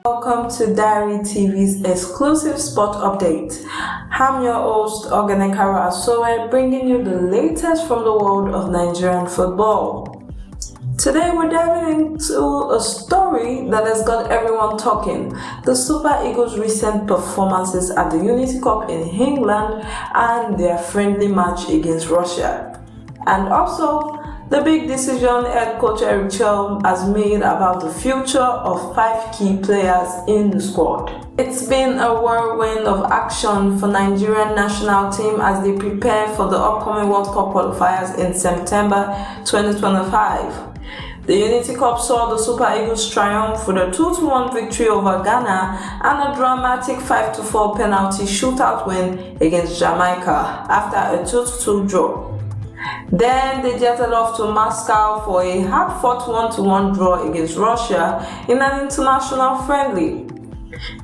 Welcome to Diary TV's exclusive sport update. I'm your host, Onyeka, bringing you the latest from the world of Nigerian football. Today we're diving into a story that has got everyone talking: the Super Eagles' recent performances at the Unity Cup in England and their friendly match against Russia. And also, the big decision head coach Eric Chelle has made about the future of 5 key players in the squad. It's been a whirlwind of action for Nigerian national team as they prepare for the upcoming World Cup qualifiers in September 2025. The Unity Cup saw the Super Eagles triumph with a 2-1 victory over Ghana and a dramatic 5-4 penalty shootout win against Jamaica after a 2-2 draw. Then they jetted off to Moscow for a hard-fought 1-1 draw against Russia in an international friendly.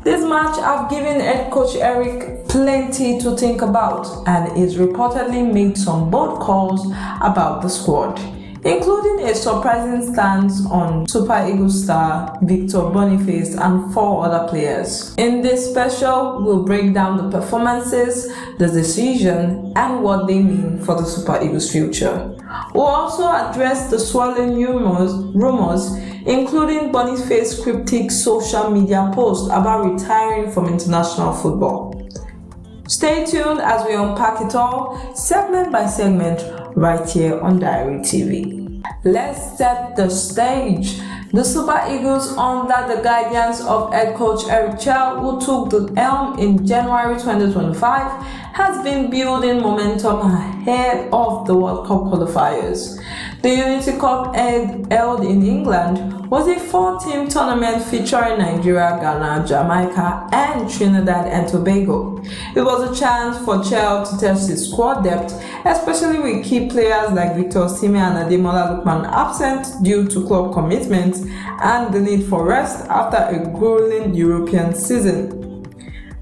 This match have given head coach Eric plenty to think about, and he's reportedly made some bold calls about the squad, including a surprising stance on Super Eagles star Victor Boniface and 4 other players. In this special, we'll break down the performances, the decision, and what they mean for the Super Eagles' future. We'll also address the swirling rumors, including Boniface's cryptic social media post about retiring from international football. Stay tuned as we unpack it all, segment by segment, right here on Diary TV. Let's set the stage. The Super Eagles, under the guidance of head coach Eric Chelle, who took the helm in January 2025, has been building momentum ahead of the World Cup qualifiers. The Unity Cup held in England was a 4-team tournament featuring Nigeria, Ghana, Jamaica, and Trinidad and Tobago. It was a chance for Chelle to test his squad depth, especially with key players like Victor Osimhen and Ademola Lookman absent due to club commitments and the need for rest after a grueling European season.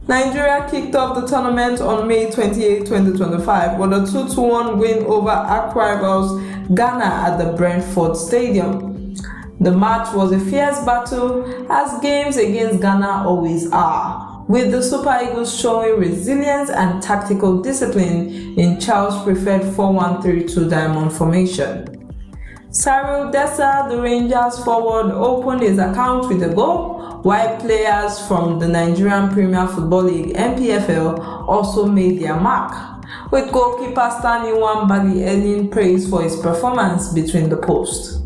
Nigeria kicked off the tournament on May 28, 2025 with a 2-1 win over arch rivals Ghana at the Brentford Stadium. The match was a fierce battle, as games against Ghana always are, with the Super Eagles showing resilience and tactical discipline in Chelle's preferred 4-1-3-2 diamond formation. Cyril Dessers, the Rangers forward, opened his account with a goal, while players from the Nigerian Premier Football League (NPFL) also made their mark, with goalkeeper Stanley Nwabali earning praise for his performance between the posts.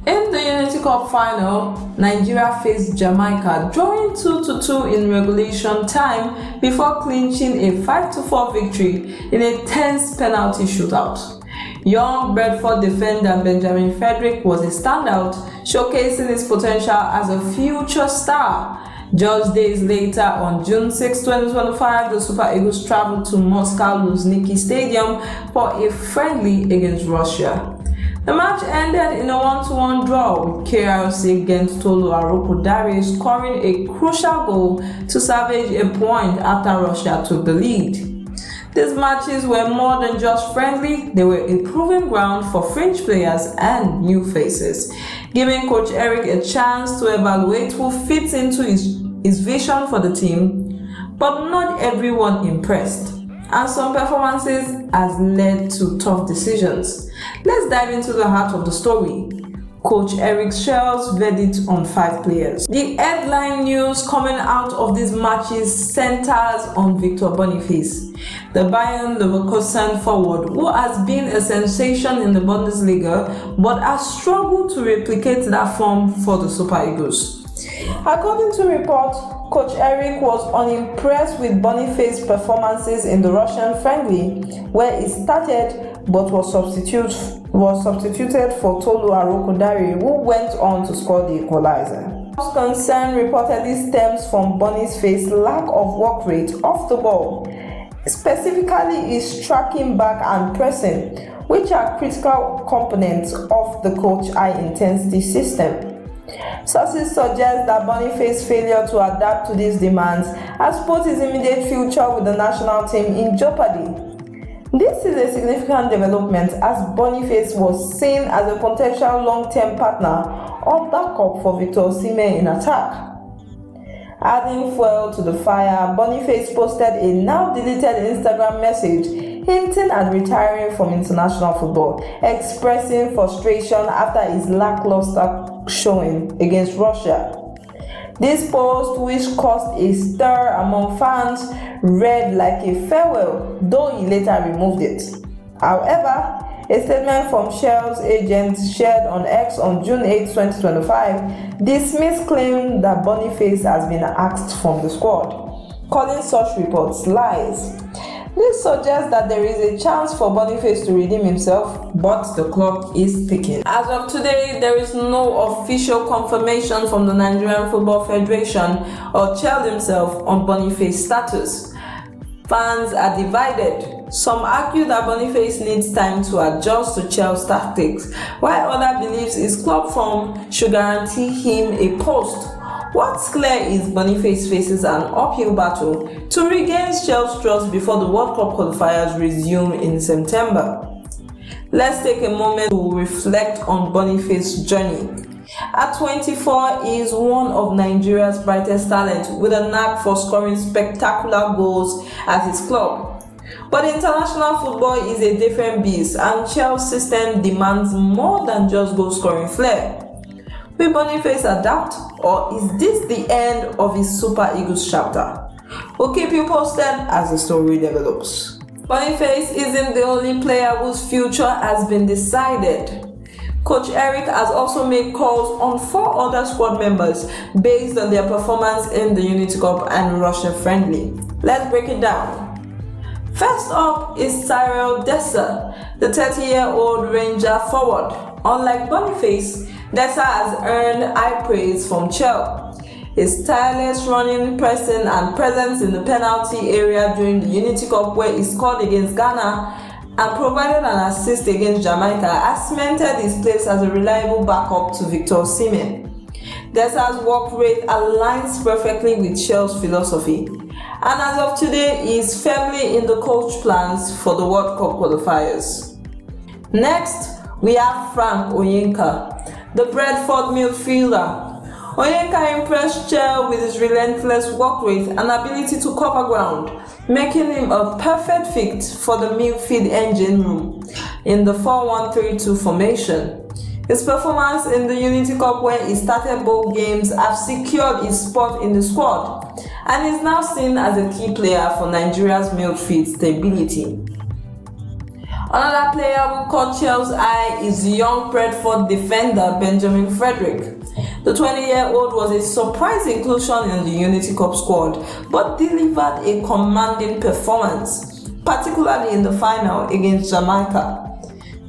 In the Unity Cup final, Nigeria faced Jamaica, drawing 2-2 in regulation time before clinching a 5-4 victory in a tense penalty shootout. Young Brentford defender Benjamin Fredrick was a standout, showcasing his potential as a future star. Just days later, on June 6, 2025, the Super Eagles traveled to Moscow Luzhniki Stadium for a friendly against Russia. The match ended in a 1-1 draw, with KRC Genk Tolu Arokodare scoring a crucial goal to salvage a point after Russia took the lead. These matches were more than just friendly, they were a proving ground for fringe players and new faces, giving Coach Eric a chance to evaluate who fits into his vision for the team. But not everyone impressed, and some performances has led to tough decisions. Let's dive into the heart of the story: Coach Eric Chelle's verdict on 5 players. The headline news coming out of these matches centers on Victor Boniface, the Bayern Leverkusen forward, who has been a sensation in the Bundesliga but has struggled to replicate that form for the Super Eagles. According to reports, Coach Eric was unimpressed with Boniface's performances in the Russian friendly, where he started but was substituted for Tolu Arokodare, who went on to score the equalizer. Concern reportedly stems from Boniface's lack of work rate off the ball, specifically his tracking back and pressing, which are critical components of the coach's high-intensity system. Sources suggest that Boniface's failure to adapt to these demands has put his immediate future with the national team in jeopardy. This is a significant development as Boniface was seen as a potential long-term partner or backup for Victor Osimhen in attack. Adding fuel to the fire, Boniface posted a now-deleted Instagram message hinting at retiring from international football, expressing frustration after his lackluster showing against Russia. This post, which caused a stir among fans, read like a farewell, though he later removed it. However, a statement from Chelle's agent shared on X on June 8, 2025, dismissed claim that Boniface has been axed from the squad, calling such reports lies. This suggests that there is a chance for Boniface to redeem himself, but the clock is ticking. As of today, there is no official confirmation from the Nigerian Football Federation or Chelle himself on Boniface's status. Fans are divided. Some argue that Boniface needs time to adjust to Chelle's tactics, while others believe his club form should guarantee him a post. What's clear is Boniface faces an uphill battle to regain Chelle's trust before the World Cup qualifiers resume in September. Let's take a moment to reflect on Boniface's journey. At 24, he is one of Nigeria's brightest talents with a knack for scoring spectacular goals at his club. But international football is a different beast, and Chelle's system demands more than just goal-scoring flair. Will Boniface adapt, or is this the end of his Super Eagles chapter? We'll keep you posted as the story develops. Boniface isn't the only player whose future has been decided. Coach Eric has also made calls on 4 other squad members based on their performance in the Unity Cup and Russia friendly. Let's break it down. First up is Cyril Dessers, the 30-year-old Ranger forward. Unlike Boniface, Dessers has earned high praise from Chelle. His tireless running, pressing, and presence in the penalty area during the Unity Cup, where he scored against Ghana and provided an assist against Jamaica, has cemented his place as a reliable backup to Victor Osimhen. Dessers' work rate aligns perfectly with Chelle's philosophy, and as of today, he is firmly in the coach plans for the World Cup qualifiers. Next, we have Frank Onyeka, the Brentford midfielder. Onyeka impressed Chelle with his relentless work rate and ability to cover ground, making him a perfect fit for the midfield engine room in the 4-1-3-2 formation. His performance in the Unity Cup, where he started both games, have secured his spot in the squad and is now seen as a key player for Nigeria's midfield stability. Another player who caught Chelle's eye is young Brentford defender Benjamin Fredrick. The 20-year-old was a surprise inclusion in the Unity Cup squad, but delivered a commanding performance, particularly in the final against Jamaica.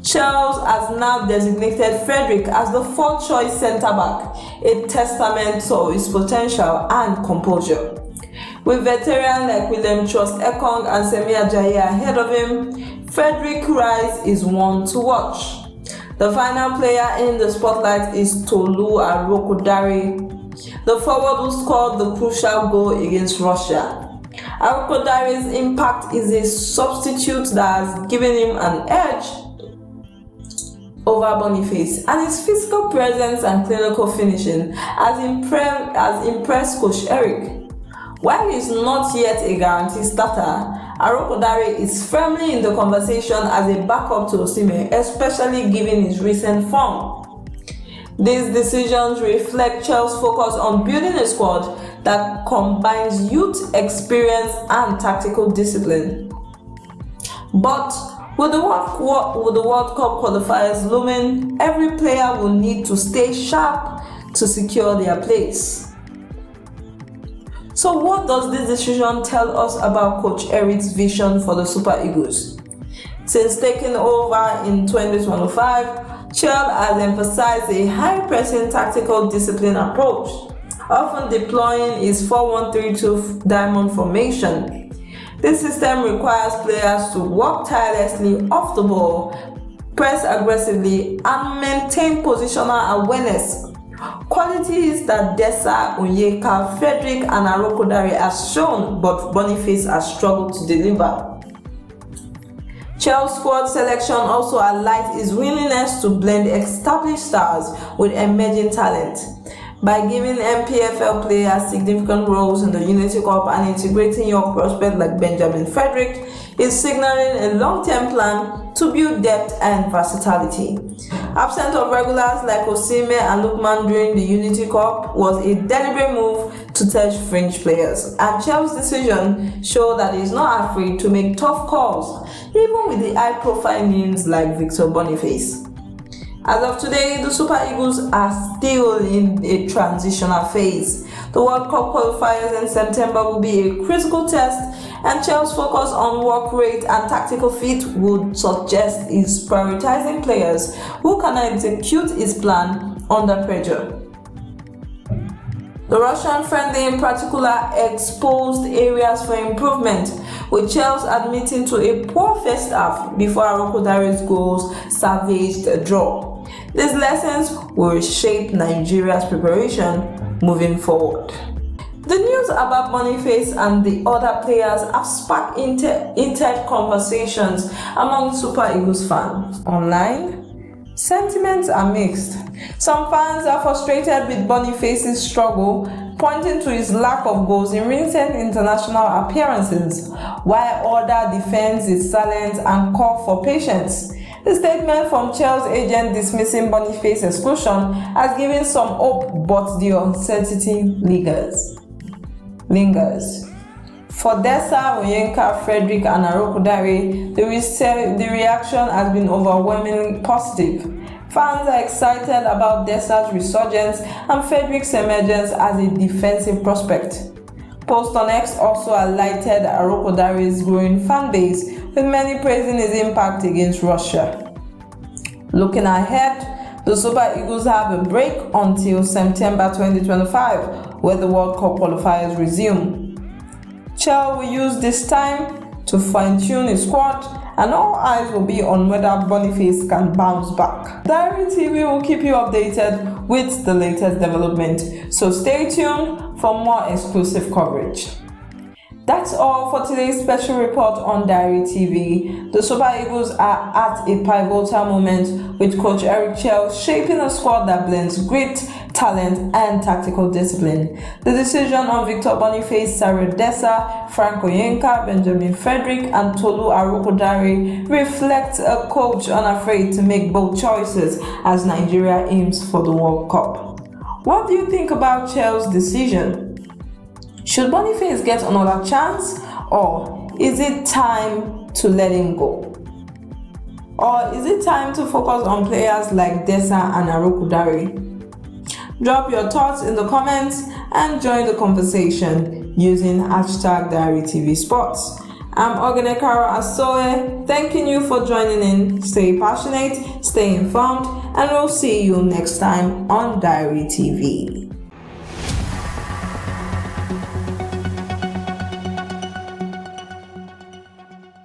Chelle has now designated Fredrick as the 4th choice centre-back, a testament to his potential and composure. With veterans like William Troost-Ekong and Semi Ajayi ahead of him, Fredrick's rise is one to watch. The final player in the spotlight is Tolu Arokodare, the forward who scored the crucial goal against Russia. Arokodare's impact is a substitute that has given him an edge over Boniface, and his physical presence and clinical finishing has impressed Coach Eric. While he is not yet a guaranteed starter, Arokodare is firmly in the conversation as a backup to Osimhen, especially given his recent form. These decisions reflect Chelle's focus on building a squad that combines youth, experience, and tactical discipline. But with the World Cup qualifiers looming, every player will need to stay sharp to secure their place. So what does this decision tell us about Coach Eric's vision for the Super Eagles? Since taking over in 2025, Chelle has emphasized a high-pressing tactical discipline approach, often deploying his 4-1-3-2 diamond formation. This system requires players to work tirelessly off the ball, press aggressively, and maintain positional awareness. Qualities that Dessers, Onyeka, Fredrick, and Arokodare has shown, but Boniface has struggled to deliver. Chelsea's squad selection also highlights his willingness to blend established stars with emerging talent. By giving MPFL players significant roles in the Unity Cup and integrating young prospects like Benjamin Fredrick, is signaling a long-term plan to build depth and versatility. Absence of regulars like Osimhen and Lookman during the Unity Cup was a deliberate move to test fringe players, and Chelsea's decision showed that he is not afraid to make tough calls, even with the high-profile names like Victor Boniface. As of today, the Super Eagles are still in a transitional phase. The World Cup qualifiers in September will be a critical test, and Chelsea's focus on work rate and tactical fit would suggest he's prioritizing players who can execute his plan under pressure. The Russian friendly in particular exposed areas for improvement, with Chelsea admitting to a poor first half before Arokodare's goals salvaged a draw. These lessons will shape Nigeria's preparation moving forward. The news about Boniface and the other players have sparked heated conversations among Super Eagles fans. Online, sentiments are mixed. Some fans are frustrated with Boniface's struggle, pointing to his lack of goals in recent international appearances, while others defend his talent and call for patience. The statement from Chelsea's agent dismissing Boniface's exclusion has given some hope, but the uncertainty lingers. For Dessa, Onyeka, Fredrick and Arokodare, the reaction has been overwhelmingly positive. Fans are excited about Dessa's resurgence and Fredrick's emergence as a defensive prospect. Post on X also highlighted Arokodare's growing fan base, with many praising his impact against Russia. Looking ahead, the Super Eagles have a break until September 2025, where the World Cup qualifiers resume. Chelle will use this time to fine-tune his squad, and all eyes will be on whether Boniface can bounce back. Diary TV will keep you updated with the latest development, so stay tuned for more exclusive coverage. That's all for today's special report on Diary TV. The Super Eagles are at a pivotal moment, with Coach Eric Chelle shaping a squad that blends grit, talent, and tactical discipline. The decision on Victor Boniface, Sarah Dessa, Frank Onyeka, Benjamin Fredrick, and Tolu Arokodare reflects a coach unafraid to make bold choices as Nigeria aims for the World Cup. What do you think about Chelle's decision? Should Boniface get another chance, or is it time to let him go? Or is it time to focus on players like Dessa and Arokodare? Drop your thoughts in the comments and join the conversation using #DiaryTVSports. I'm Onyeka Asoe, thanking you for joining in. Stay passionate, stay informed, and we'll see you next time on Diary TV.